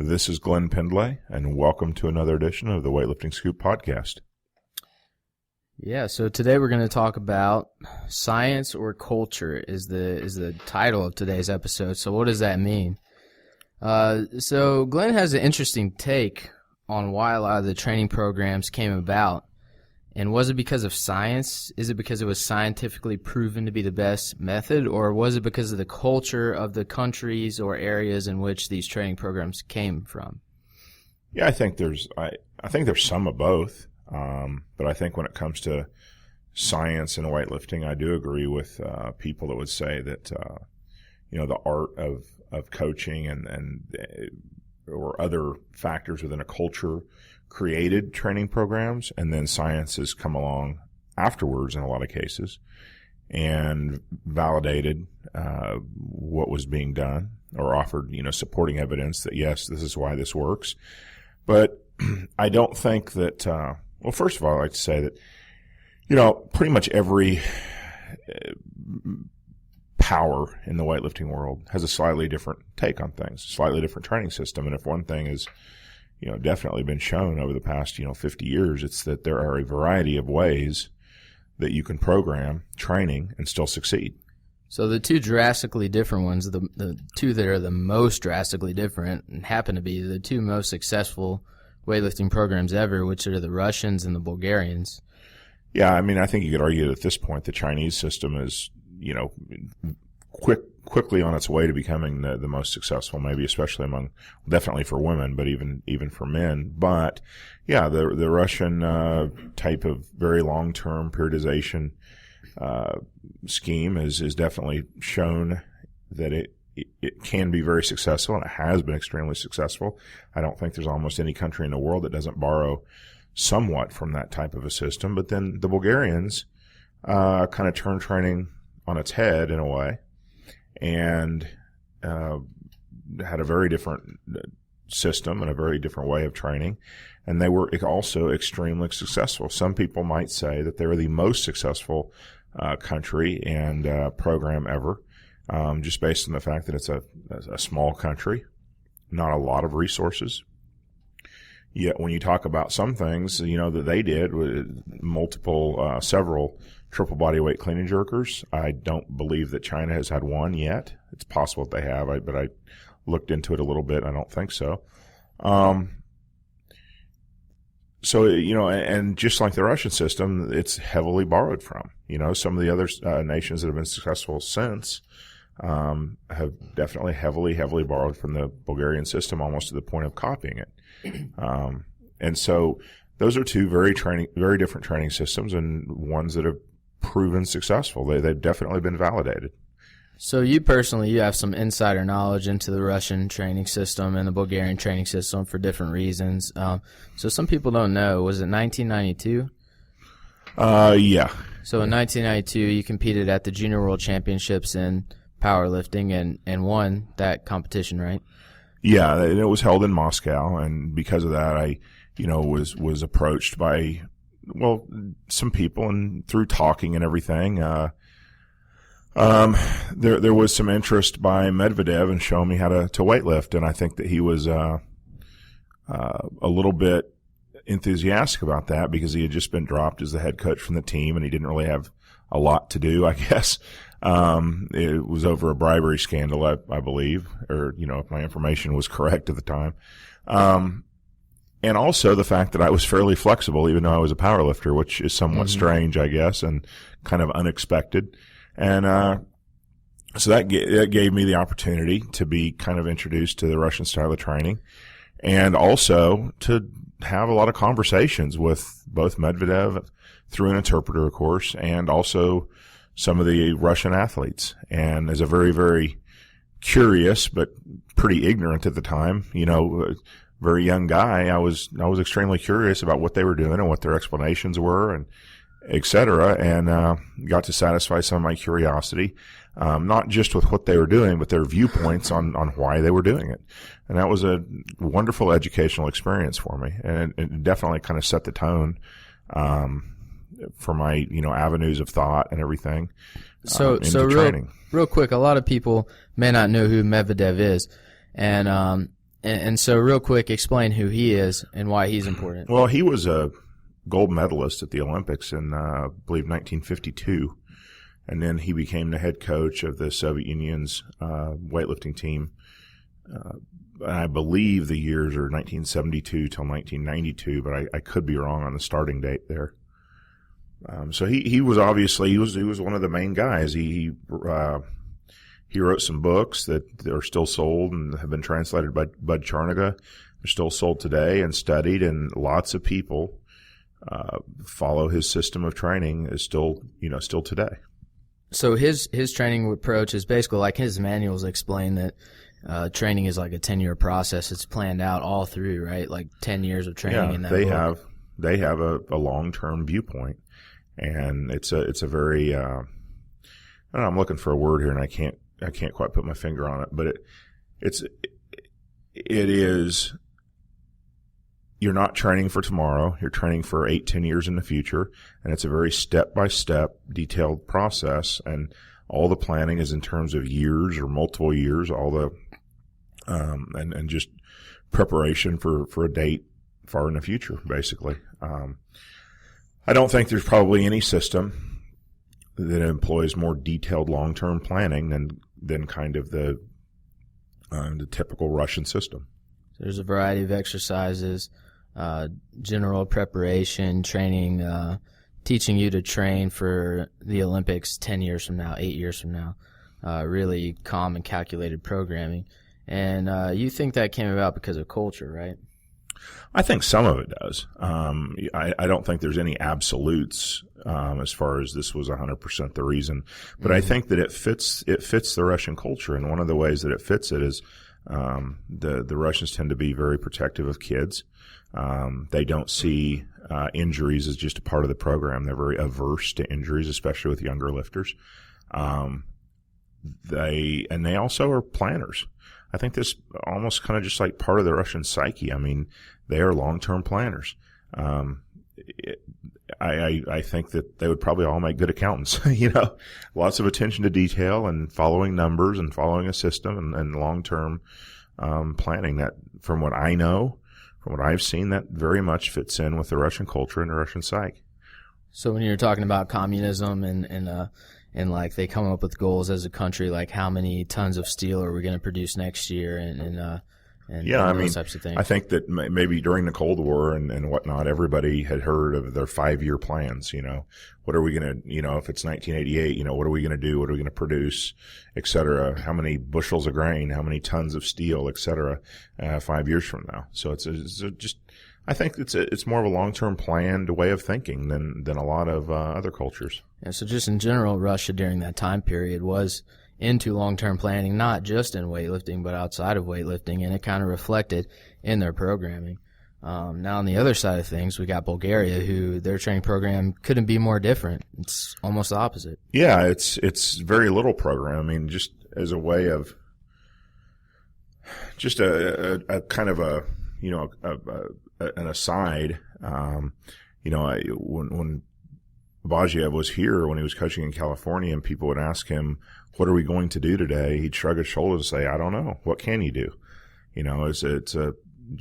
This is Glenn Pendlay, and welcome to another edition of the Weightlifting Scoop podcast. Yeah, so today we're going to talk about science or culture is the title of today's episode. So what does that mean? So Glenn has an interesting take on why a lot of the training programs came about. And was it because of science? Is it because it was scientifically proven to be the best method? Or was it because of the culture of the countries or areas in which these training programs came from? Yeah, I think there's some of both. But I think when it comes to science and weightlifting, I do agree with people that would say that the art of coaching and or other factors within a culture created training programs, and then science has come along afterwards in a lot of cases and validated what was being done or offered supporting evidence that yes, this is why this works. But I don't think that well, first of all, I'd like to say that pretty much every power in the weightlifting world has a slightly different take on things, slightly different training system. And if one thing is definitely been shown over the past 50 years, it's that there are a variety of ways that you can program training and still succeed. So the two drastically different ones, the two that are the most drastically different and happen to be the two most successful weightlifting programs ever, which are the Russians and the Bulgarians. Yeah, I mean, I think you could argue that at this point the Chinese system is, quickly on its way to becoming the most successful, maybe especially definitely for women, but even for men. But yeah, the Russian type of very long-term periodization scheme is definitely shown that it can be very successful, and it has been extremely successful. I don't think there's almost any country in the world that doesn't borrow somewhat from that type of a system. But then the Bulgarians kind of turned training on its head in a way, and had a very different system and a very different way of training, and they were also extremely successful. Some people might say that they were the most successful country and program ever, just based on the fact that it's a small country, not a lot of resources. Yet when you talk about some things, that they did with several triple body weight clean and jerkers. I don't believe that China has had one yet. It's possible that they have, but I looked into it a little bit. I don't think so. And just like the Russian system, it's heavily borrowed from. Some of the other nations that have been successful since have definitely heavily borrowed from the Bulgarian system, almost to the point of copying it. And so those are two very different training systems, and ones that have proven successful. They've definitely been validated. So you personally, you have some insider knowledge into the Russian training system and the Bulgarian training system for different reasons. So some people don't know, was it 1992? Yeah. So in 1992, you competed at the Junior World Championships in powerlifting and won that competition, right? Yeah, it was held in Moscow, and because of that, I, was approached by, some people, and through talking and everything, there was some interest by Medvedev in showing me how to weightlift, and I think that he was a little bit enthusiastic about that because he had just been dropped as the head coach from the team, and he didn't really have a lot to do, I guess. It was over a bribery scandal, I believe, or, if my information was correct at the time. And also the fact that I was fairly flexible, even though I was a powerlifter, which is somewhat strange, I guess, and kind of unexpected. And, so that gave me the opportunity to be kind of introduced to the Russian style of training, and also to have a lot of conversations with both Medvedev through an interpreter, of course, and also some of the Russian athletes. And as a very, very curious but pretty ignorant at the time, very young guy, I was extremely curious about what they were doing and what their explanations were, and et cetera, and got to satisfy some of my curiosity, not just with what they were doing, but their viewpoints on why they were doing it. And that was a wonderful educational experience for me, and it definitely kind of set the tone for my avenues of thought and everything. So real quick, a lot of people may not know who Medvedev is, and And so, real quick, explain who he is and why he's important. Well, he was a gold medalist at the Olympics in, I believe, 1952. And then he became the head coach of the Soviet Union's weightlifting team. I believe the years are 1972 till 1992, but I could be wrong on the starting date there. So he was obviously he was one of the main guys. He wrote some books that are still sold and have been translated by Bud Charnaga. They're still sold today and studied, and lots of people follow his system of training is still today. So his training approach is basically like his manuals explain that training is like a 10-year process. It's planned out all through, right? Like 10 years of training. In that book. They have a long-term viewpoint, and it's a very I don't know, I'm looking for a word here and I can't quite put my finger on it, but it is. You're not training for tomorrow. You're training for 8-10 years in the future, and it's a very step-by-step, detailed process. And all the planning is in terms of years or multiple years. All the and just preparation for a date far in the future, basically. I don't think there's probably any system that employs more detailed long-term planning than kind of the typical Russian system. There's a variety of exercises. General preparation, training, teaching you to train for the Olympics 10 years from now, 8 years from now. Really calm and calculated programming. And you think that came about because of culture, right? I think some of it does. I don't think there's any absolutes as far as this was 100% the reason. But I think that it fits the Russian culture. And one of the ways that it fits it is the Russians tend to be very protective of kids. They don't see injuries as just a part of the program. They're very averse to injuries, especially with younger lifters. They also are planners. I think this almost kind of just like part of the Russian psyche. I mean, they are long-term planners. I think that they would probably all make good accountants. Lots of attention to detail and following numbers and following a system and long-term planning. That, from what I know, from what I've seen, that very much fits in with the Russian culture and the Russian psyche. So when you're talking about communism and like they come up with goals as a country, like how many tons of steel are we going to produce next year and those types of things. I think that maybe during the Cold War and whatnot, everybody had heard of their 5-year plans. What are we going to, if it's 1988, what are we going to do? What are we going to produce, et cetera? How many bushels of grain? How many tons of steel, et cetera, 5 years from now? So I think it's more of a long-term planned way of thinking than a lot of other cultures. Yeah, so just in general, Russia during that time period was into long-term planning, not just in weightlifting, but outside of weightlifting, and it kind of reflected in their programming. Now, on the other side of things, we got Bulgaria, who their training program couldn't be more different. It's almost the opposite. Yeah, it's very little program. I mean, just as a way of just a kind of a an aside. When Bagiev was here, when he was coaching in California, and people would ask him, "What are we going to do today?" He'd shrug his shoulders and say, "I don't know. What can you do?" It's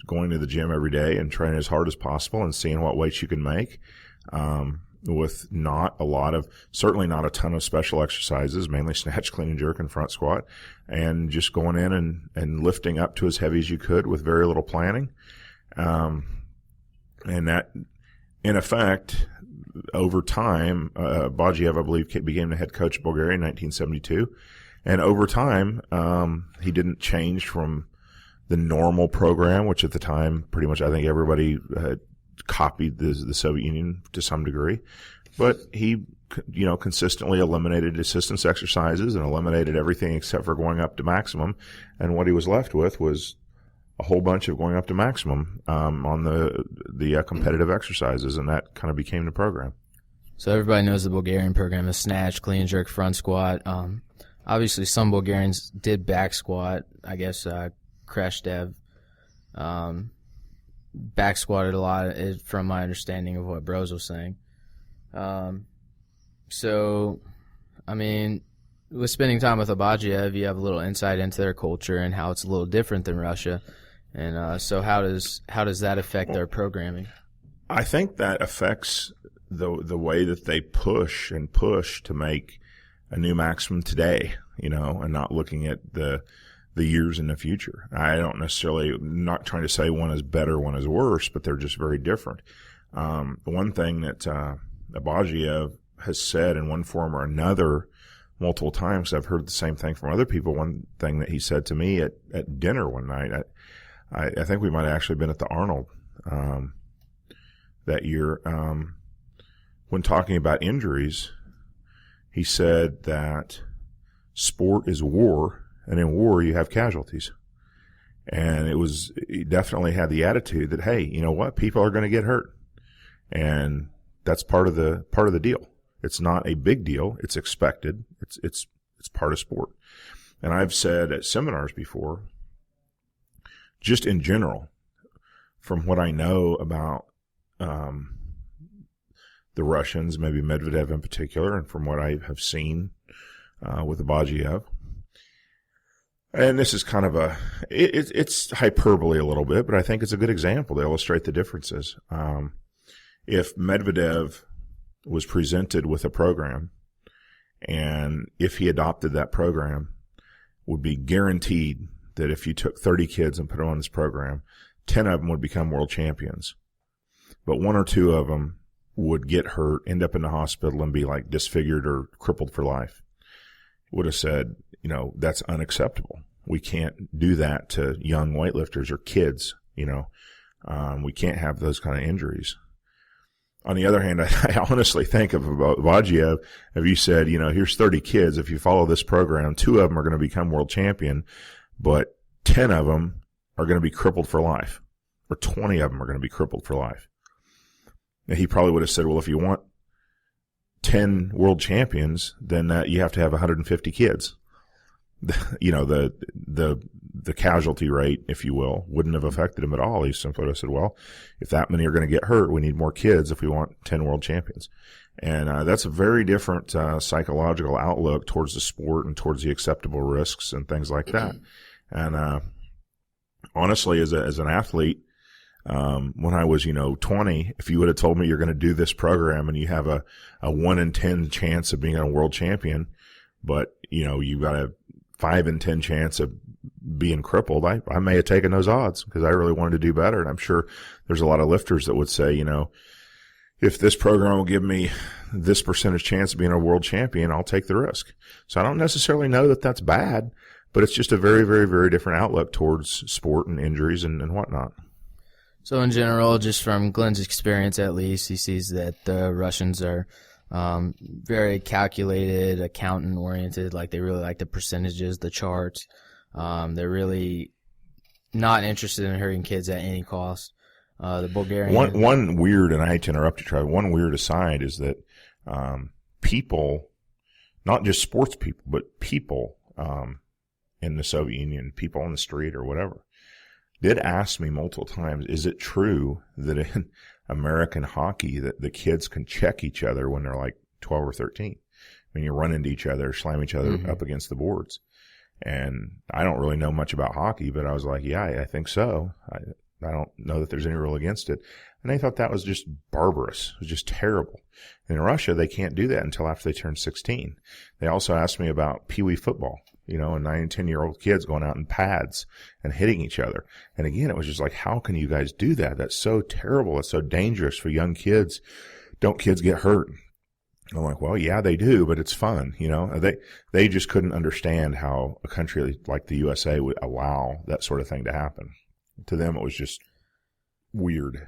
going to the gym every day and training as hard as possible and seeing what weights you can make, with certainly not a ton of special exercises, mainly snatch, clean and jerk and front squat, and just going in and lifting up to as heavy as you could with very little planning. And that, in effect, over time, Bagiev, I believe, became the head coach of Bulgaria in 1972. And over time, he didn't change from the normal program, which at the time, pretty much, I think everybody had copied the Soviet Union to some degree. But he, consistently eliminated assistance exercises and eliminated everything except for going up to maximum. And what he was left with was a whole bunch of going up to maximum on the competitive exercises, and that kind of became the program. So everybody knows the Bulgarian program is snatch, clean, jerk, front squat. Obviously, some Bulgarians did back squat. I guess Krashdev back squatted a lot, from my understanding of what Bros was saying. So, I mean, with spending time with Bagiev, you have a little insight into their culture and how it's a little different than Russia. And so how does that affect their programming? I think that affects the way that they push to make a new maximum today, and not looking at the years in the future. I don't necessarily, not trying to say one is better, one is worse, but they're just very different. One thing that Abagiev has said in one form or another multiple times, I've heard the same thing from other people. One thing that he said to me at dinner one night, I think we might have actually been at the Arnold that year, when talking about injuries, he said that sport is war, and in war you have casualties. And he definitely had the attitude that, hey, you know what, people are going to get hurt, and that's part of the deal. It's not a big deal. It's expected. It's part of sport. And I've said at seminars before, just in general, from what I know about the Russians, maybe Medvedev in particular, and from what I have seen with Abagiev, and this is kind of it's hyperbole a little bit, but I think it's a good example to illustrate the differences. If Medvedev was presented with a program, and if he adopted that program, would be guaranteed that if you took 30 kids and put them on this program, 10 of them would become world champions. But 1 or 2 of them would get hurt, end up in the hospital, and be like disfigured or crippled for life. Would have said, that's unacceptable. We can't do that to young weightlifters or kids, we can't have those kind of injuries. On the other hand, I honestly think of Abagiev, if you said, here's 30 kids, if you follow this program, 2 of them are going to become world champion, but 10 of them are going to be crippled for life, or 20 of them are going to be crippled for life. And he probably would have said, well, if you want 10 world champions, then you have to have 150 kids. The casualty rate, if you will, wouldn't have affected him at all. He simply would have said, well, if that many are going to get hurt, we need more kids if we want 10 world champions. And that's a very different psychological outlook towards the sport and towards the acceptable risks and things like that. And honestly, as an athlete, when I was, 20, if you would have told me you're going to do this program and you have a 1 in 10 chance of being a world champion, but, you got a 5 in 10 chance of being crippled, I may have taken those odds because I really wanted to do better. And I'm sure there's a lot of lifters that would say, if this program will give me this percentage chance of being a world champion, I'll take the risk. So I don't necessarily know that that's bad, but it's just a very, very, very different outlook towards sport and injuries and whatnot. So in general, just from Glenn's experience at least, he sees that the Russians are very calculated, accountant-oriented, like they really like the percentages, the charts. They're really not interested in hurting kids at any cost. The Bulgarian... One weird, and I hate to interrupt you, Trav, one weird aside is that people, not just sports people, but people in the Soviet Union, people on the street or whatever, did ask me multiple times, is it true that in American hockey that the kids can check each other when they're like 12 or 13? When you run into each other, slam each other up against the boards. And I don't really know much about hockey, but I was like, yeah, I think so. I don't know that there's any rule against it. And they thought that was just barbarous. It was just terrible. In Russia, they can't do that until after they turn 16. They also asked me about peewee football, and 9 and 10-year-old kids going out in pads and hitting each other. And again, it was just like, how can you guys do that? That's so terrible. It's so dangerous for young kids. Don't kids get hurt? I'm like, well, yeah, they do, but it's fun. They just couldn't understand how a country like the USA would allow that sort of thing to happen. To them, it was just weird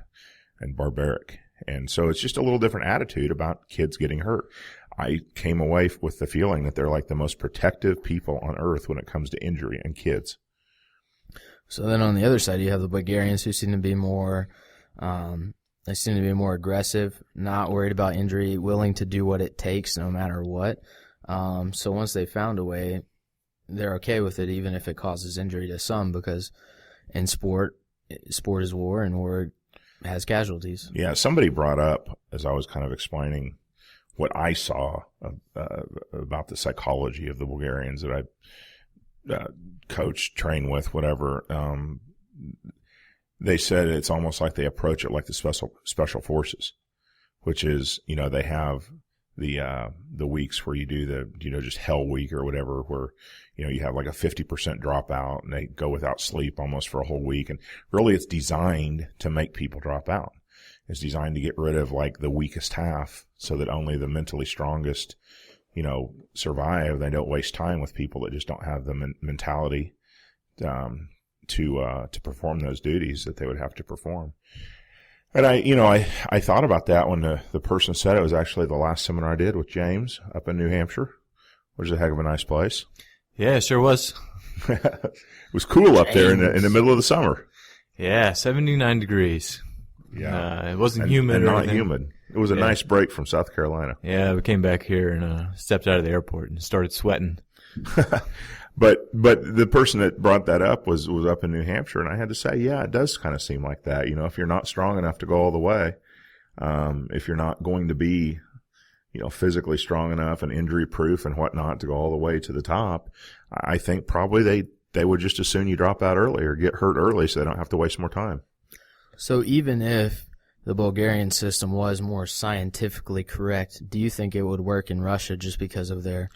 and barbaric. And so it's just a little different attitude about kids getting hurt. I came away with the feeling that they're like the most protective people on earth when it comes to injury and kids. So then on the other side, you have the Bulgarians who seem to be more, aggressive, not worried about injury, willing to do what it takes no matter what. So once they found a way, they're okay with it, even if it causes injury to some, because in sport is war, and war has casualties. Yeah, somebody brought up, as I was kind of explaining what I saw about the psychology of the Bulgarians that I coached, trained with, whatever, they said it's almost like they approach it like the special forces, which is, they have the weeks where you do the, just hell week or whatever, where, you have like a 50% dropout and they go without sleep almost for a whole week. And really it's designed to make people drop out. It's designed to get rid of like the weakest half so that only the mentally strongest, survive. They don't waste time with people that just don't have the mentality, to perform those duties that they would have to perform. And I thought about that when the person said it. Was actually the last seminar I did with James up in New Hampshire, which is a heck of a nice place. Yeah, it sure was. It was cool up there in the middle of the summer. Yeah, 79 degrees. Yeah. It wasn't humid and or not anything. humid. It was a nice break from South Carolina. Yeah, we came back here and stepped out of the airport and started sweating. But the person that brought that up was up in New Hampshire, and I had to say, yeah, it does kind of seem like that. If you're not strong enough to go all the way, if you're not going to be, physically strong enough and injury proof and whatnot to go all the way to the top, I think probably they would just as soon you drop out early or get hurt early so they don't have to waste more time. So even if the Bulgarian system was more scientifically correct, do you think it would work in Russia just because of their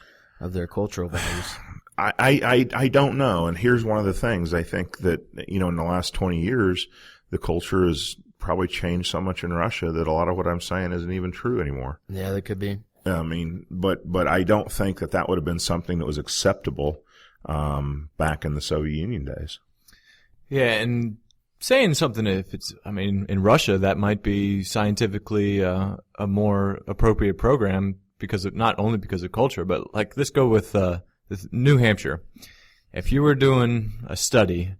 cultural values? I don't know. And here's one of the things. I think that, in the last 20 years, the culture has probably changed so much in Russia that a lot of what I'm saying isn't even true anymore. Yeah, that could be. I mean, but I don't think that would have been something that was acceptable, back in the Soviet Union days. Yeah, and saying something in Russia, that might be scientifically, a more appropriate program not only because of culture, but like, let's go with New Hampshire. If you were doing a study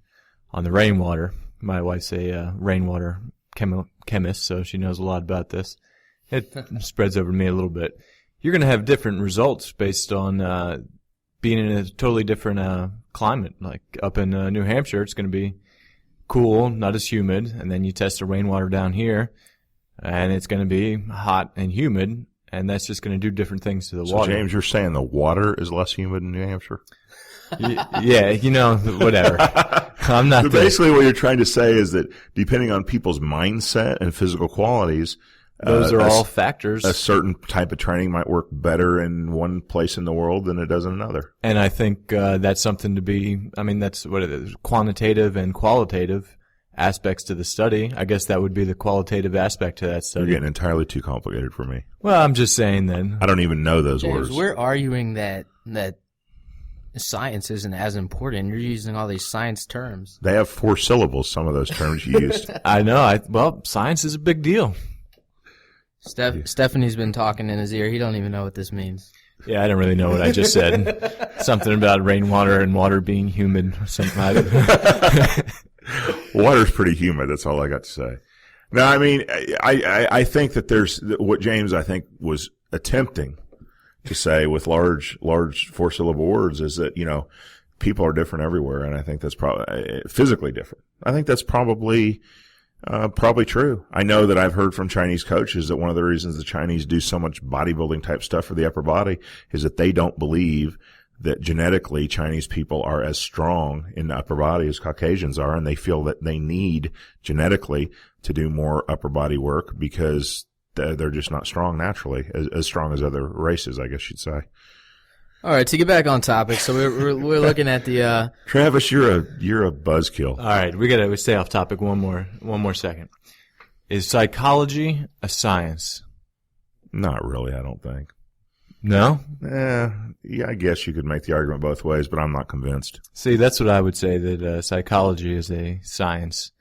on the rainwater, my wife's a rainwater chemist, so she knows a lot about this. It spreads over to me a little bit. You're going to have different results based on being in a totally different climate. Like up in New Hampshire, it's going to be cool, not as humid, and then you test the rainwater down here, and it's going to be hot and humid. And that's just going to do different things to the water. So, James, you're saying the water is less humid in New Hampshire? Yeah, whatever. I'm not. So basically, what you're trying to say is that depending on people's mindset and physical qualities, those are all factors. A certain type of training might work better in one place in the world than it does in another. And I think that's something to be. That's what it is: quantitative and qualitative aspects to the study. I guess that would be the qualitative aspect to that study. You're getting entirely too complicated for me. Well, I'm just saying then. I don't even know those James, words. we're arguing that science isn't as important. You're using all these science terms. They have 4 syllables, some of those terms you used. I know. Science is a big deal. Stephanie's been talking in his ear. He don't even know what this means. Yeah, I don't really know what I just said. Something about rainwater and water being humid or something. Water's pretty humid. That's all I got to say. No, I think that there's what James, I think, was attempting to say with large 4-syllable words is that, people are different everywhere. And I think that's probably physically different. I think that's probably true. I know that I've heard from Chinese coaches that one of the reasons the Chinese do so much bodybuilding type stuff for the upper body is that they don't believe that genetically Chinese people are as strong in the upper body as Caucasians are, and they feel that they need genetically to do more upper body work because they're just not strong naturally, as strong as other races, I guess you'd say. All right, to get back on topic, so we're looking at the Travis, you're a buzzkill. All right, we gotta stay off topic one more second. Is psychology a science? Not really, I don't think. No? Yeah, I guess you could make the argument both ways, but I'm not convinced. See, that's what I would say, that psychology is a science.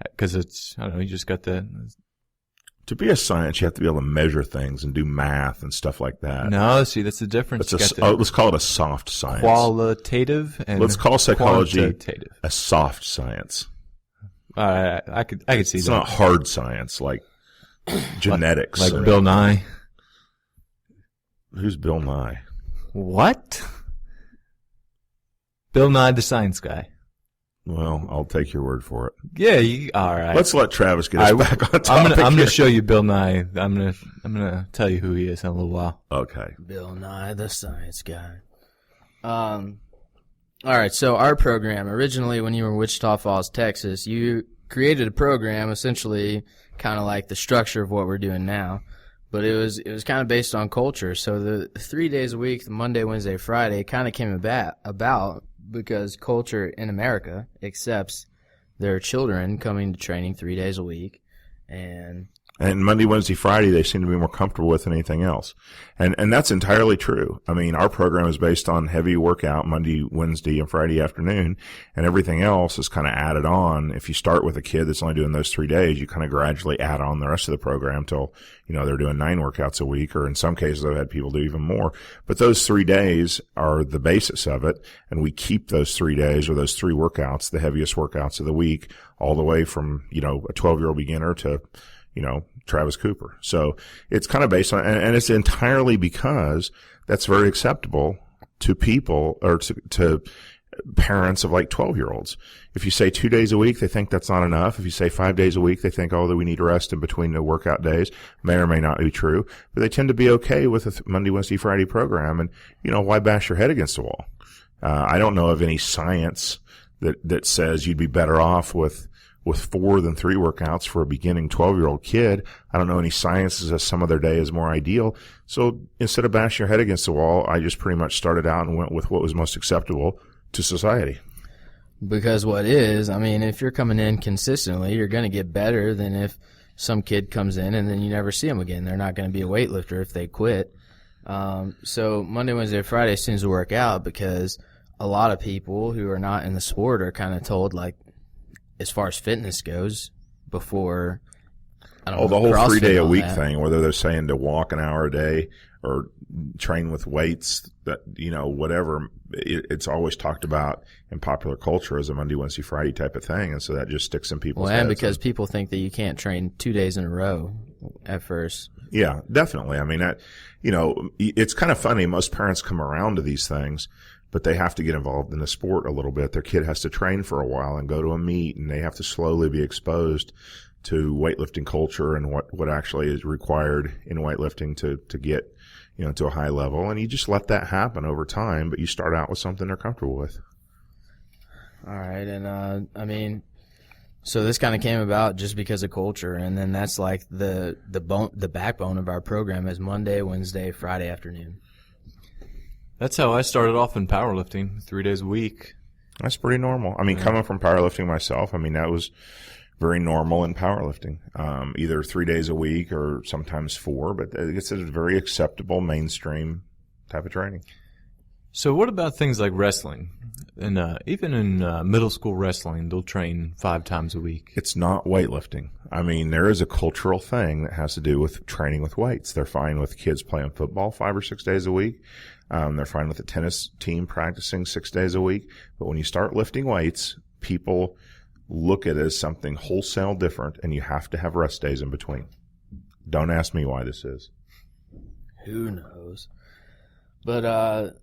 Because it's, you just got the... To be a science, you have to be able to measure things and do math and stuff like that. No, see, that's the difference. Let's call it a soft science. Qualitative and let's call psychology a soft science. I could see it's that. It's not hard science like genetics. Like Bill Nye. Who's Bill Nye? What? Bill Nye the Science Guy. Well, I'll take your word for it. Yeah, all right. Let's let Travis get us back on topic. I'm gonna show you Bill Nye. I'm gonna tell you who he is in a little while. Okay. Bill Nye the Science Guy. All right, so our program, originally when you were in Wichita Falls, Texas, you created a program essentially kind of like the structure of what we're doing now, but it was kind of based on culture. So the 3 days a week, the Monday, Wednesday, Friday, kind of came about because culture in America accepts their children coming to training 3 days a week, and Monday, Wednesday, Friday, they seem to be more comfortable with than anything else. And that's entirely true. I mean, our program is based on heavy workout Monday, Wednesday, and Friday afternoon, and everything else is kind of added on. If you start with a kid that's only doing those 3 days, you kind of gradually add on the rest of the program till, they're doing 9 workouts a week, or in some cases I've had people do even more. But those 3 days are the basis of it, and we keep those 3 days or those 3 workouts, the heaviest workouts of the week, all the way from, a 12-year-old beginner to, Travis Cooper. So it's kind of based on, and it's entirely because that's very acceptable to people or to parents of like 12-year-olds. If you say 2 days a week, they think that's not enough. If you say 5 days a week, they think, that we need rest in between the workout days. May or may not be true, but they tend to be okay with a Monday, Wednesday, Friday program. And, why bash your head against the wall? I don't know of any science that says you'd be better off with 4 than 3 workouts for a beginning 12-year-old kid. I don't know any science that says some other day is more ideal. So instead of bashing your head against the wall, I just pretty much started out and went with what was most acceptable to society. Because if you're coming in consistently, you're going to get better than if some kid comes in and then you never see them again. They're not going to be a weightlifter if they quit. So Monday, Wednesday, Friday seems to work out because a lot of people who are not in the sport are kind of told, like, as far as fitness goes, before, I don't know, the whole CrossFit 3 day a and all week that. thing, whether they're saying to walk an hour a day or train with weights, that, whatever, it's always talked about in popular culture as a Monday, Wednesday, Friday type of thing. And so that just sticks in people's heads. And because people think that you can't train 2 days in a row at first. Yeah, definitely. I mean, it's kind of funny. Most parents come around to these things, but they have to get involved in the sport a little bit. Their kid has to train for a while and go to a meet, and they have to slowly be exposed to weightlifting culture and what actually is required in weightlifting to get, to a high level. And you just let that happen over time, but you start out with something they're comfortable with. All right. And, so this kind of came about just because of culture, and then that's like the backbone of our program is Monday, Wednesday, Friday afternoon. That's how I started off in powerlifting, 3 days a week. That's pretty normal. Coming from powerlifting myself, that was very normal in powerlifting. Either 3 days a week or sometimes 4, but it's a very acceptable mainstream type of training. So what about things like wrestling? And even in middle school wrestling, they'll train 5 times a week. It's not weightlifting. There is a cultural thing that has to do with training with weights. They're fine with kids playing football 5 or 6 days a week. They're fine with the tennis team practicing 6 days a week. But when you start lifting weights, people look at it as something wholesale different, and you have to have rest days in between. Don't ask me why this is. Who knows? But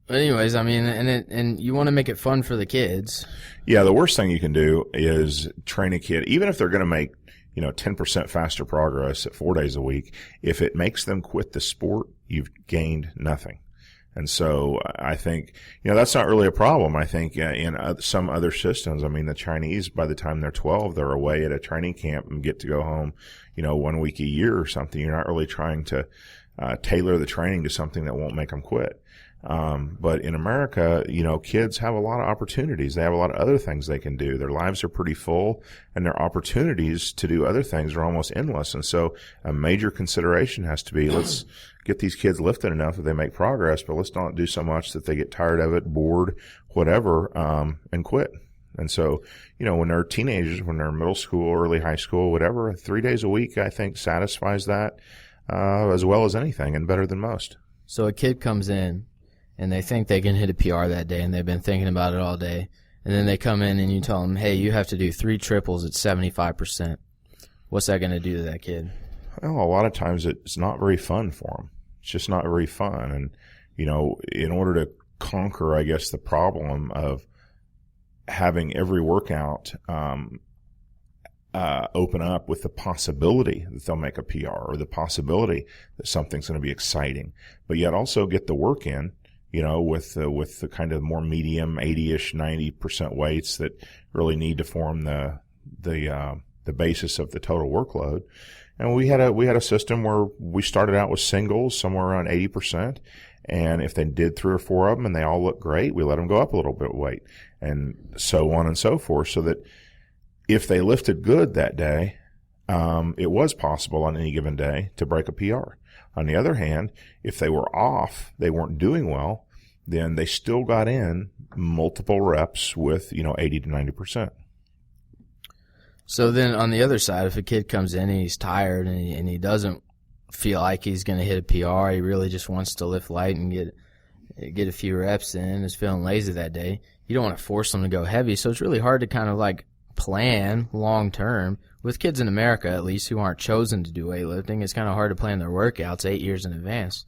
anyways, and you want to make it fun for the kids. Yeah, the worst thing you can do is train a kid, even if they're going to make 10% faster progress at 4 days a week. If it makes them quit the sport, you've gained nothing. And so I think, that's not really a problem. I think in some other systems, the Chinese, by the time they're 12, they're away at a training camp and get to go home, 1 week a year or something. You're not really trying to tailor the training to something that won't make them quit. But in America, kids have a lot of opportunities. They have a lot of other things they can do. Their lives are pretty full, and their opportunities to do other things are almost endless. And so a major consideration has to be, let's get these kids lifted enough that they make progress, but let's not do so much that they get tired of it, bored, whatever, and quit. And so, when they're teenagers, when they're middle school, early high school, whatever, 3 days a week, I think satisfies that, as well as anything and better than most. So a kid comes in and they think they can hit a PR that day, and they've been thinking about it all day. And then they come in and you tell them, hey, you have to do 3 triples at 75%. What's that going to do to that kid? Well, a lot of times it's not very fun for them. It's just not very fun. And, in order to conquer, I guess, the problem of having every workout open up with the possibility that they'll make a PR or the possibility that something's going to be exciting, but yet also get the work in, with the kind of more medium 80-ish, 90% weights that really need to form the basis of the total workload. And we had a system where we started out with singles somewhere around 80%. And if they did 3 or 4 of them and they all looked great, we let them go up a little bit of weight, and so on and so forth, so that if they lifted good that day, it was possible on any given day to break a PR. On the other hand, if they were off, they weren't doing well, then they still got in multiple reps with, 80 to 90%. So then on the other side, if a kid comes in and he's tired and he doesn't feel like he's going to hit a PR, he really just wants to lift light and get a few reps in, is feeling lazy that day, you don't want to force them to go heavy. So it's really hard to kind of like plan long term. With kids in America, at least, who aren't chosen to do weightlifting, it's kind of hard to plan their workouts 8 years in advance.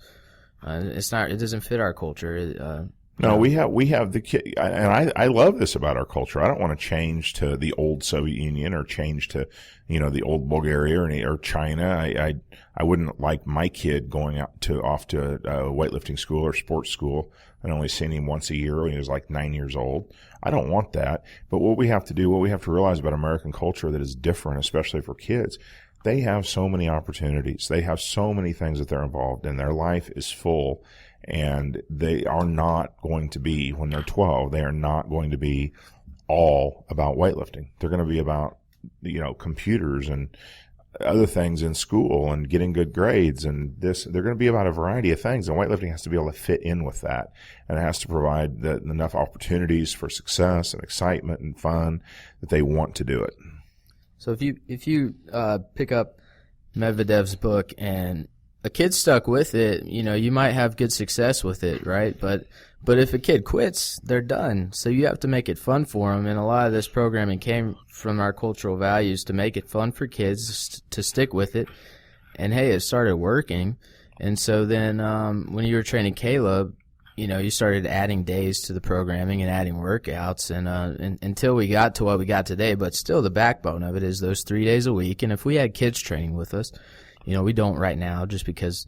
It doesn't fit our culture. No, we have the kid, and I love this about our culture. I don't want to change to the old Soviet Union or change to, the old Bulgaria or China. I wouldn't like my kid going off to a weightlifting school or sports school and only seeing him once a year when he was like 9 years old. I don't want that. But what we have to realize about American culture that is different, especially for kids, they have so many opportunities. They have so many things that they're involved in. Their life is full. And they are not going to be, when they're 12, they are not going to be all about weightlifting. They're going to be about, computers and other things in school and getting good grades and this. They're going to be about a variety of things, and weightlifting has to be able to fit in with that. And it has to provide enough opportunities for success and excitement and fun that they want to do it. So if you pick up Medvedev's book and a kid stuck with it, you might have good success with it, right? But if a kid quits, they're done. So you have to make it fun for them. And a lot of this programming came from our cultural values to make it fun for kids to stick with it. And hey, it started working. And so then when you were training Caleb, you started adding days to the programming and adding workouts, and until we got to what we got today. But still, the backbone of it is those 3 days a week. And if we had kids training with us, we don't right now just because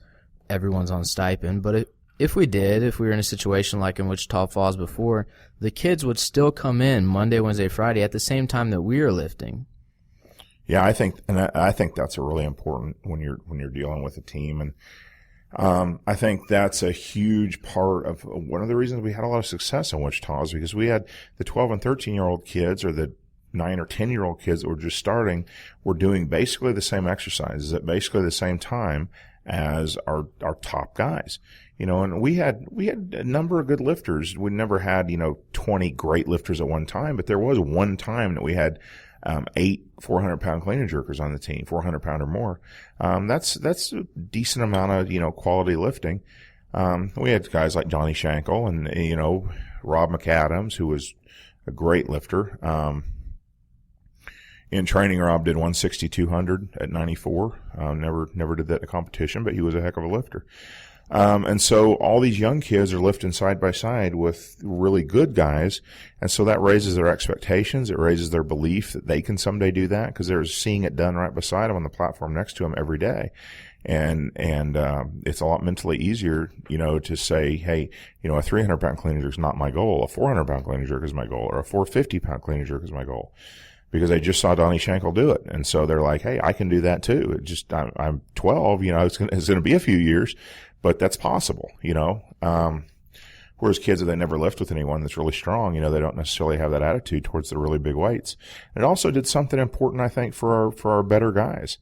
everyone's on stipend. But if we were in a situation like in Wichita Falls before, the kids would still come in Monday, Wednesday, Friday at the same time that we are lifting. Yeah, I think that's a really important when you're dealing with a team. And I think that's a huge part of one of the reasons we had a lot of success in Wichita is because we had the 12 and 13-year-old kids, or the 9 or 10-year-old kids that were just starting, were doing basically the same exercises at basically the same time as our top guys. And we had a number of good lifters. We never had, 20 great lifters at one time, but there was one time that we had 8 400-pound clean and jerkers on the team, 400-pound or more. That's a decent amount of, quality lifting. We had guys like Johnny Shankle and, Rob McAdams, who was a great lifter. In training, Rob did 160-200 at 94. Never did that in a competition, but he was a heck of a lifter. And so all these young kids are lifting side by side with really good guys. And so that raises their expectations. It raises their belief that they can someday do that because they're seeing it done right beside them on the platform next to them every day. And it's a lot mentally easier, to say, hey, a 300-pound clean and jerk is not my goal. A 400-pound clean and jerk is my goal, or a 450-pound clean and jerk is my goal. Because they just saw Donnie Shankle do it. And so they're like, hey, I can do that too. I'm 12, it's going to be a few years, but that's possible, whereas kids that never lift with anyone that's really strong, they don't necessarily have that attitude towards the really big weights. And it also did something important, I think, for our better guys.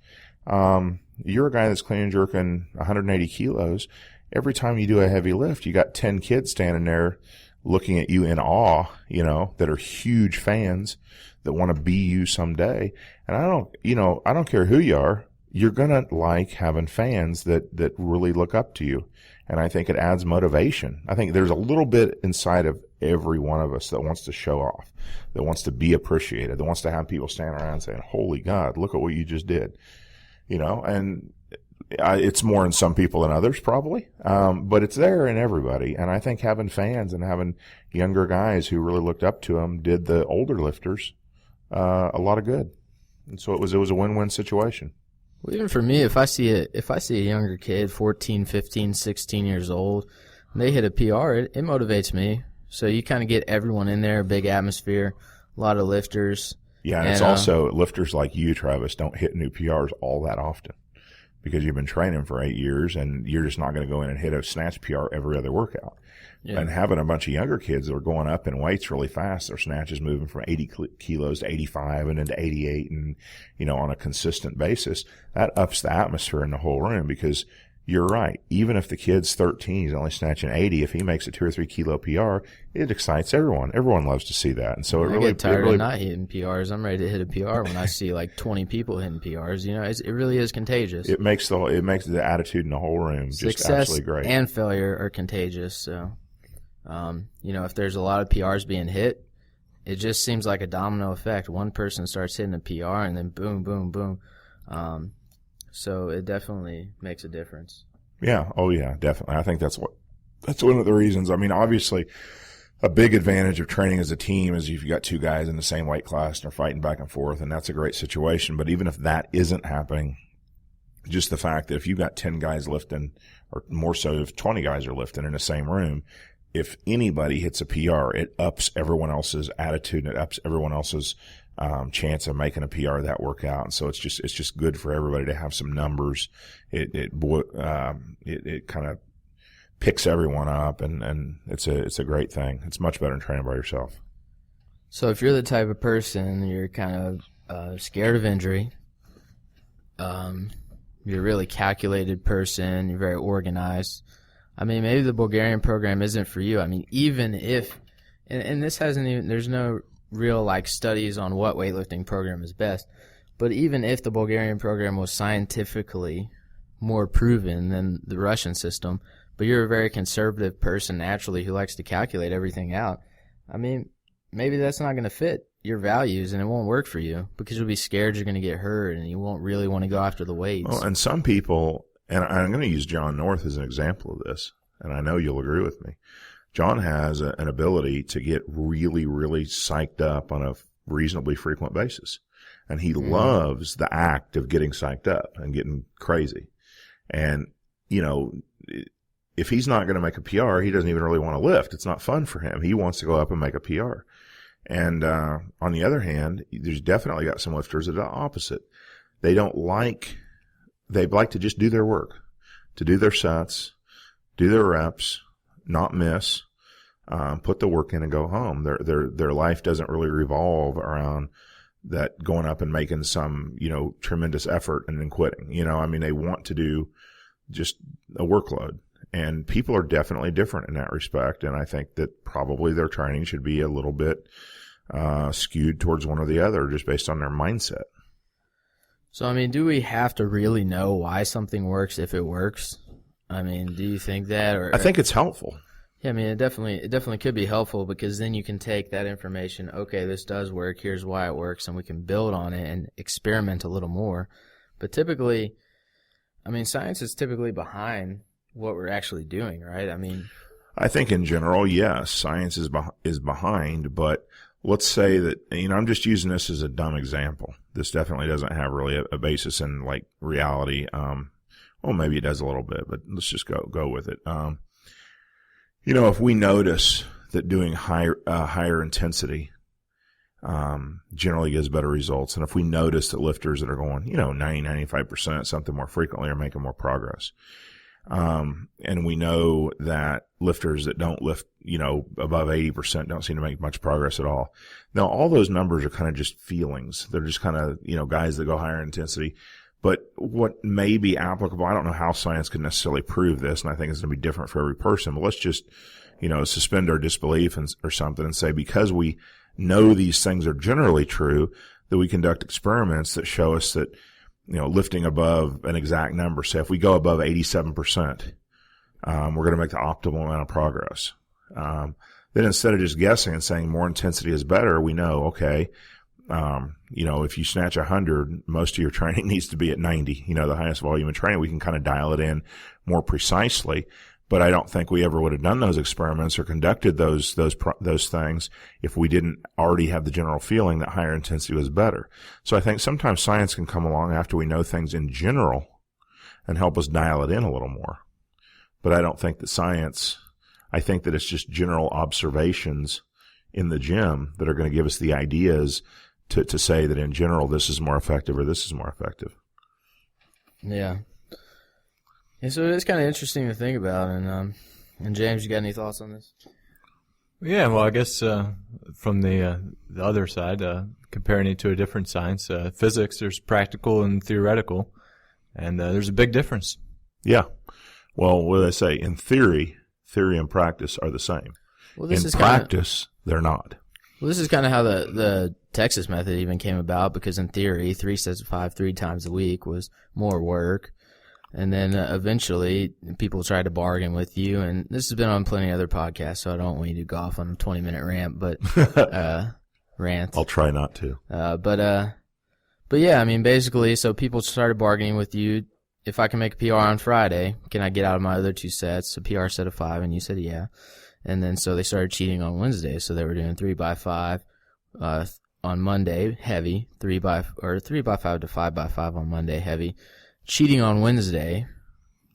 You're a guy that's clean and jerking 180 kilos. Every time you do a heavy lift, you got 10 kids standing there looking at you in awe, that are huge fans that want to be you someday. And I don't care who you are. You're going to like having fans that really look up to you. And I think it adds motivation. I think there's a little bit inside of every one of us that wants to show off, that wants to be appreciated, that wants to have people stand around saying, holy God, look at what you just did. And it's more in some people than others probably. But it's there in everybody. And I think having fans and having younger guys who really looked up to them did the older lifters a lot of good. And so it was a win-win situation. Well, even for me, if I see a younger kid, 14, 15, 16 years old, they hit a PR, it motivates me. So you kind of get everyone in there, big atmosphere, a lot of lifters. Yeah, and it's also lifters like you, Travis, don't hit new PRs all that often because you've been training for 8 years and you're just not going to go in and hit a snatch PR every other workout. Yeah. And having a bunch of younger kids that are going up in weights really fast, their snatch is moving from 80 kilos to 85 and then to 88 and, on a consistent basis, that ups the atmosphere in the whole room because you're right. Even if the kid's 13, he's only snatching 80. If he makes a 2 or 3 kilo PR, it excites everyone. Everyone loves to see that. And so I get tired of not hitting PRs. I'm ready to hit a PR when I see like 20 people hitting PRs. It really is contagious. It makes the attitude in the whole room just absolutely great. Success and failure are contagious. So, if there's a lot of PRs being hit, it just seems like a domino effect. One person starts hitting a PR and then boom, boom, boom. So it definitely makes a difference. Yeah. Oh, yeah, definitely. I think that's one of the reasons. I mean, obviously, a big advantage of training as a team is if you got 2 guys in the same weight class and they're fighting back and forth, and that's a great situation. But even if that isn't happening, just the fact that if you've got 10 guys lifting, or more so if 20 guys are lifting in the same room, if anybody hits a PR, it ups everyone else's attitude and it ups everyone else's chance of making a PR that workout. And so it's just good for everybody to have some numbers. It kind of picks everyone up and it's a great thing. It's much better than training by yourself. So if you're the type of person, you're kind of scared of injury, you're a really calculated person, you're very organized. I mean, maybe the Bulgarian program isn't for you. I mean, even if, and this there's no real studies on what weightlifting program is best, but even if the Bulgarian program was scientifically more proven than the Russian system, but you're a very conservative person naturally who likes to calculate everything out, I mean, maybe that's not going to fit your values and it won't work for you because you'll be scared you're going to get hurt and you won't really want to go after the weights. Well, and some people, and I'm going to use John North as an example of this, and I know you'll agree with me. John has an ability to get really, really psyched up on a reasonably frequent basis. And he loves the act of getting psyched up and getting crazy. And, if he's not going to make a PR, he doesn't even really want to lift. It's not fun for him. He wants to go up and make a PR. And on the other hand, there's definitely got some lifters that are the opposite. They like to just do their work, to do their sets, do their reps, not miss, put the work in and go home. Their life doesn't really revolve around that going up and making some, tremendous effort and then quitting. They want to do just a workload. And people are definitely different in that respect. And I think that probably their training should be a little bit skewed towards one or the other just based on their mindset. So, do we have to really know why something works if it works? Do you think that? Or I think it's helpful. Yeah, it definitely could be helpful because then you can take that information, okay, this does work, here's why it works, and we can build on it and experiment a little more. But typically, science is typically behind what we're actually doing, right? I think in general, yes, science is behind, but let's say that, I'm just using this as a dumb example. This definitely doesn't have really a basis in reality. Well, maybe it does a little bit, but let's just go with it. If we notice that doing higher intensity generally gives better results, and if we notice that lifters that are going, 90-95% something more frequently are making more progress, and we know that lifters that don't lift, above 80% don't seem to make much progress at all. Now, all those numbers are kind of just feelings. They're just kind of, guys that go higher intensity. But what may be applicable, I don't know how science could necessarily prove this, and I think it's going to be different for every person, but let's just, suspend our disbelief or something and say because we know these things are generally true, that we conduct experiments that show us that, lifting above an exact number, say if we go above 87%, we're going to make the optimal amount of progress. Then instead of just guessing and saying more intensity is better, we know, okay, if you snatch 100, most of your training needs to be at 90, the highest volume of training. We can kind of dial it in more precisely, but I don't think we ever would have done those experiments or conducted those things if we didn't already have the general feeling that higher intensity was better. So I think sometimes science can come along after we know things in general and help us dial it in a little more. But I don't think that science I think that it's just general observations in the gym that are going to give us the ideas to say that in general this is more effective or this is more effective. Yeah. And so it's kind of interesting to think about. And James, you got any thoughts on this? Yeah, well, I guess from the other side, comparing it to a different science, physics, there's practical and theoretical, and there's a big difference. Yeah. Well, what do they say? In theory and practice are the same. Well, this in is practice, they're not. Well, this is kind of how the Texas method even came about, because in theory, 3 sets of 5 3 times a week was more work. And then eventually people tried to bargain with you, and this has been on plenty of other podcasts, so I don't want you to go off on a 20-minute rant, but rant. I'll try not to. But yeah, I mean, basically, so people started bargaining with you. If I can make a PR on Friday, can I get out of my other 2 sets, a PR set of 5? And you said yeah. And then so they started cheating on Wednesday, so they were doing 3 by 5 on Monday, heavy, 3 by 5 to 5 by 5 on Monday, heavy. Cheating on Wednesday.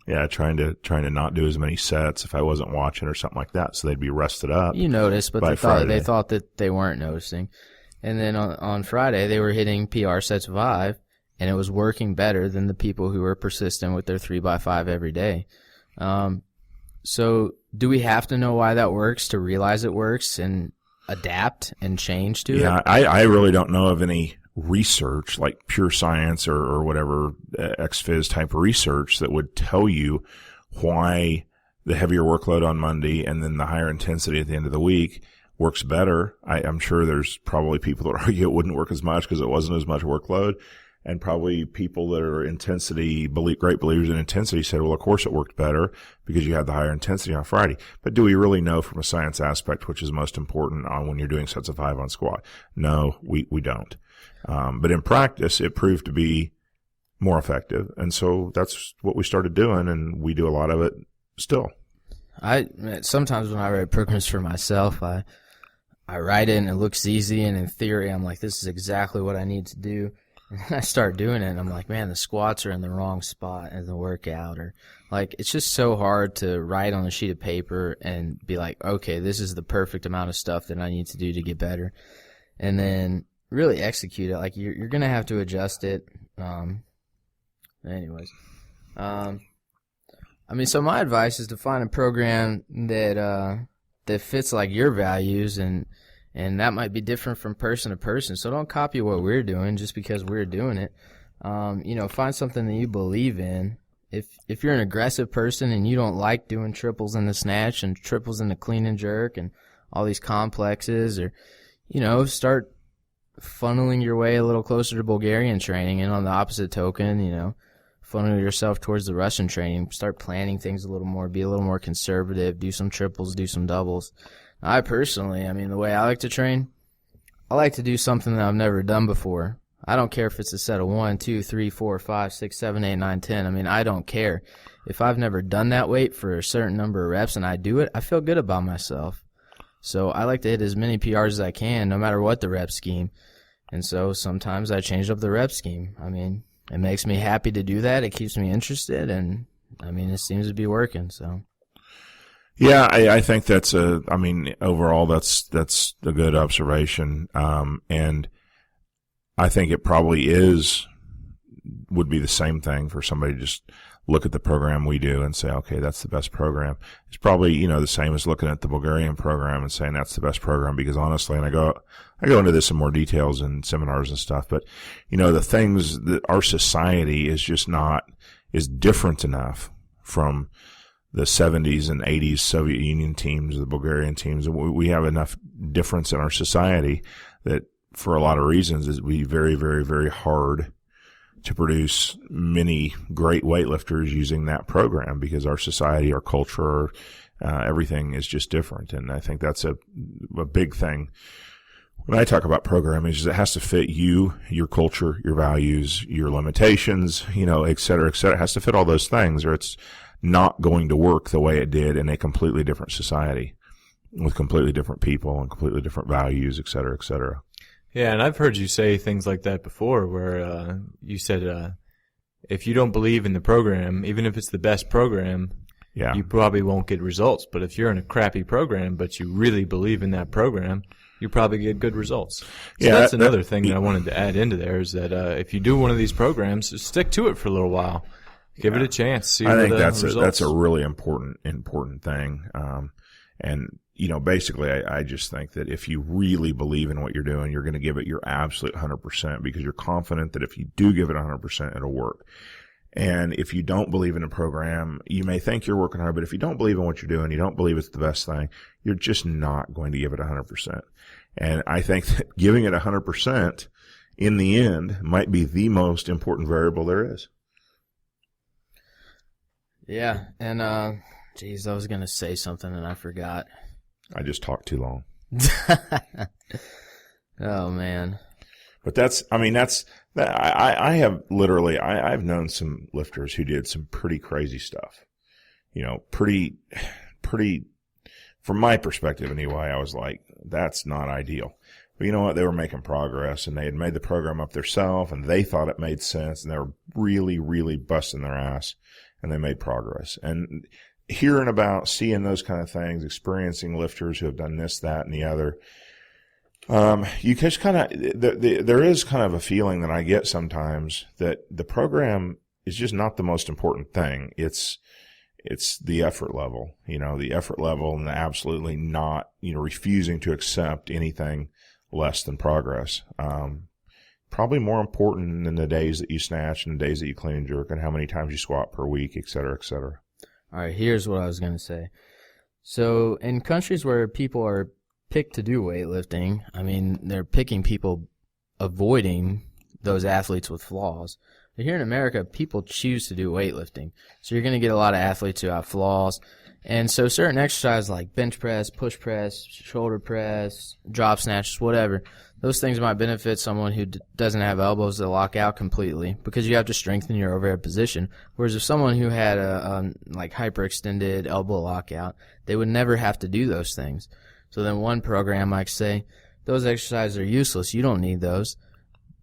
Yeah, trying to not do as many sets if I wasn't watching or something like that, so they'd be rested up. You noticed, but by they thought that they weren't noticing. And then on Friday, they were hitting PR sets of 5, and it was working better than the people who were persistent with their 3 by 5 every day. So do we have to know why that works to realize it works and adapt and change to it? Yeah, I really don't know of any research like pure science or whatever ex-phys type research that would tell you why the heavier workload on Monday and then the higher intensity at the end of the week works better. I'm sure there's probably people that argue it wouldn't work as much because it wasn't as much workload, and probably people that are great believers in intensity said, well, of course it worked better because you had the higher intensity on Friday. But do we really know from a science aspect, which is most important on when you're doing sets of 5 on squat? No, we don't. But in practice, it proved to be more effective. And so that's what we started doing, and we do a lot of it still. Sometimes when I write programs for myself, I write it and it looks easy, and in theory, I'm like, this is exactly what I need to do. And I start doing it, and I'm like, man, the squats are in the wrong spot in the workout. Or like, it's just so hard to write on a sheet of paper and be like, okay, this is the perfect amount of stuff that I need to do to get better. And then really execute it. Like, you're going to have to adjust it. Anyways. I mean, so my advice is to find a program that fits like your values, and that might be different from person to person. So don't copy what we're doing just because we're doing it. Find something that you believe in. If you're an aggressive person and you don't like doing triples in the snatch and triples in the clean and jerk and all these complexes, or, start funneling your way a little closer to Bulgarian training, and on the opposite token, funnel yourself towards the Russian training. Start planning things a little more, be a little more conservative, do some triples, do some doubles. I personally, the way I like to train, I like to do something that I've never done before. I don't care if it's a set of 1, 2, 3, 4, 5, 6, 7, 8, 9, 10. I don't care. If I've never done that weight for a certain number of reps and I do it, I feel good about myself. So I like to hit as many PRs as I can, no matter what the rep scheme. And so sometimes I change up the rep scheme. It makes me happy to do that. It keeps me interested, and it seems to be working. So, yeah, I think that's overall that's a good observation. And I think it probably would be the same thing for somebody to just look at the program we do and say, okay, that's the best program. It's probably, the same as looking at the Bulgarian program and saying that's the best program, because honestly, and I go into this in more details in seminars and stuff, but, the things that our society is different enough from the 70s and 80s Soviet Union teams, the Bulgarian teams. We have enough difference in our society that for a lot of reasons it would be very, very, very hard to produce many great weightlifters using that program, because our society, our culture, everything is just different. And I think that's a big thing. When I talk about programming, is it has to fit you, your culture, your values, your limitations, et cetera, et cetera. It has to fit all those things, or it's not going to work the way it did in a completely different society with completely different people and completely different values, et cetera, et cetera. Yeah, and I've heard you say things like that before, where you said if you don't believe in the program, even if it's the best program, Yeah. you probably won't get results. But if you're in a crappy program, but you really believe in that program, you probably get good results. So Yeah, that's another thing that I wanted to add into there is that if you do one of these programs, just stick to it for a little while. Give it a chance. See I think the that's results. a really important thing. And basically, I just think that if you really believe in what you're doing, you're going to give it your absolute 100% because you're confident that if you do give it 100%, it'll work. And if you don't believe in a program, you may think you're working hard, but if you don't believe in what you're doing, you don't believe it's the best thing, you're just not going to give it 100%. And I think that giving it 100% in the end might be the most important variable there is. Yeah, and geez, I was gonna say something and I forgot. I just talked too long. Oh man. But I've known some lifters who did some pretty crazy stuff. Pretty, from my perspective anyway, I was like, that's not ideal. But you know what? They were making progress and they had made the program up themselves and they thought it made sense and they were really, really busting their ass and they made progress. And hearing about, seeing those kind of things, experiencing lifters who have done this, that, and the other, you just kind of, there is kind of a feeling that I get sometimes that the program is just not the most important thing. It's the effort level, the effort level and the absolutely not, refusing to accept anything less than progress. Probably more important than the days that you snatch and the days that you clean and jerk and how many times you squat per week, et cetera, et cetera. All right, here's what I was going to say. So in countries where people are picked to do weightlifting, I mean, they're picking people avoiding those athletes with flaws. But here in America, people choose to do weightlifting. So you're going to get a lot of athletes who have flaws. And so certain exercises like bench press, push press, shoulder press, drop snatches, whatever, those things might benefit someone who doesn't have elbows that lock out completely because you have to strengthen your overhead position. Whereas if someone who had a like hyperextended elbow lockout, they would never have to do those things. So then one program might say, those exercises are useless. You don't need those.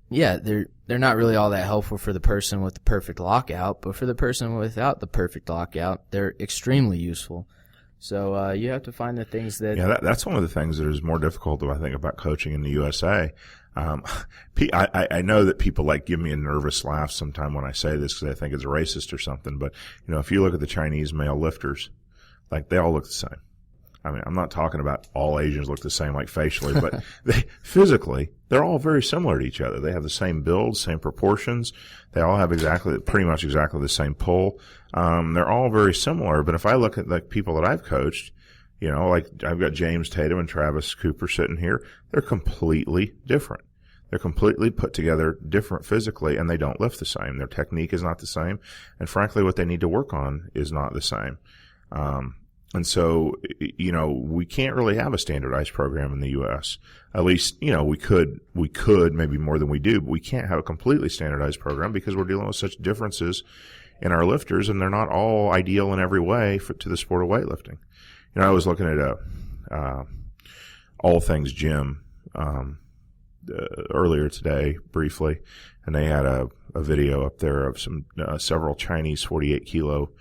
Yeah, they're not really all that helpful for the person with the perfect lockout, but for the person without the perfect lockout, they're extremely useful. So you have to find the things that... Yeah, that's one of the things that is more difficult, I think, about coaching in the USA. I know that people give me a nervous laugh sometime when I say this because I think it's racist or something, but, if you look at the Chinese male lifters, they all look the same. I mean, I'm not talking about all Asians look the same, facially, but they're all very similar to each other. They have the same build, same proportions. They all have pretty much exactly the same pull. They're all very similar. But if I look at people that I've coached, I've got James Tatum and Travis Cooper sitting here, they're completely different. They're completely put together different physically, and they don't lift the same. Their technique is not the same. And frankly, what they need to work on is not the same. And so, we can't really have a standardized program in the U.S. At least, we could maybe more than we do, but we can't have a completely standardized program because we're dealing with such differences in our lifters and they're not all ideal in every way to the sport of weightlifting. I was looking at, All Things Gym, earlier today briefly, and they had a video up there of several Chinese 48 kilo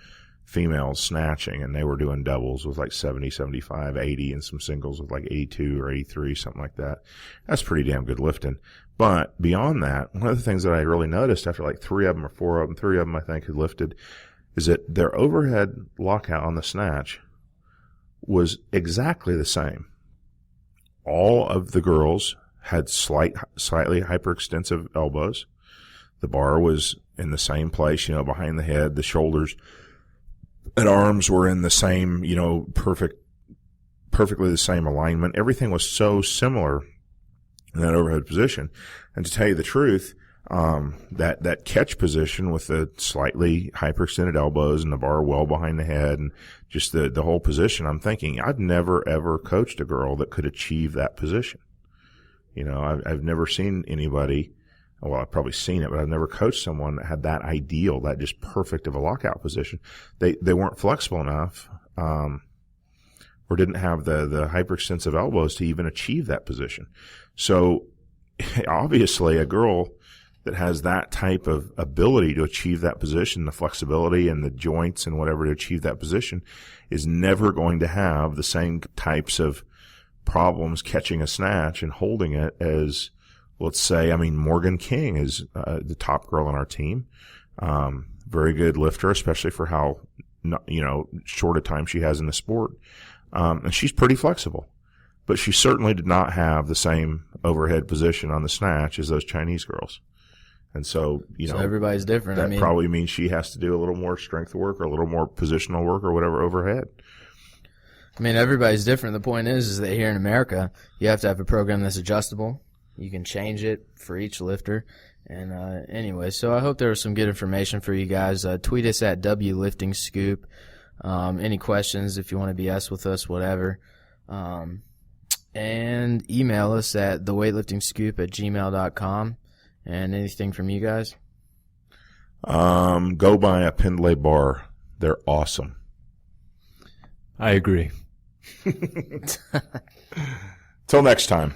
females snatching, and they were doing doubles with 70, 75, 80, and some singles with 82 or 83, something like that. That's pretty damn good lifting. But beyond that, one of the things that I really noticed after 3 of them or 4 of them, 3 of them I think had lifted, is that their overhead lockout on the snatch was exactly the same. All of the girls had slightly hyperextensive elbows. The bar was in the same place, behind the head, the shoulders and arms were in the same, perfectly the same alignment. Everything was so similar in that overhead position. And to tell you the truth, that catch position with the slightly hyperextended elbows and the bar well behind the head and just the whole position, I'm thinking, I've never ever coached a girl that could achieve that position. I've never seen anybody, well, I've probably seen it, but I've never coached someone that had that ideal, that just perfect of a lockout position. They weren't flexible enough, or didn't have the hyperextensive elbows to even achieve that position. So obviously a girl that has that type of ability to achieve that position, the flexibility and the joints and whatever to achieve that position, is never going to have the same types of problems catching a snatch and holding it as, let's say, Morgan King is the top girl on our team. Very good lifter, especially for how, short a time she has in the sport. And she's pretty flexible, but she certainly did not have the same overhead position on the snatch as those Chinese girls. And so, so everybody's different. That probably means she has to do a little more strength work or a little more positional work or whatever overhead. Everybody's different. The point is that here in America, you have to have a program that's adjustable. You can change it for each lifter. And anyway, so I hope there was some good information for you guys. Tweet us at WLiftingScoop. Any questions, if you want to BS with us, whatever. And email us at theweightliftingscoop@gmail.com. And anything from you guys? Go buy a Pendlay bar. They're awesome. I agree. Till next time.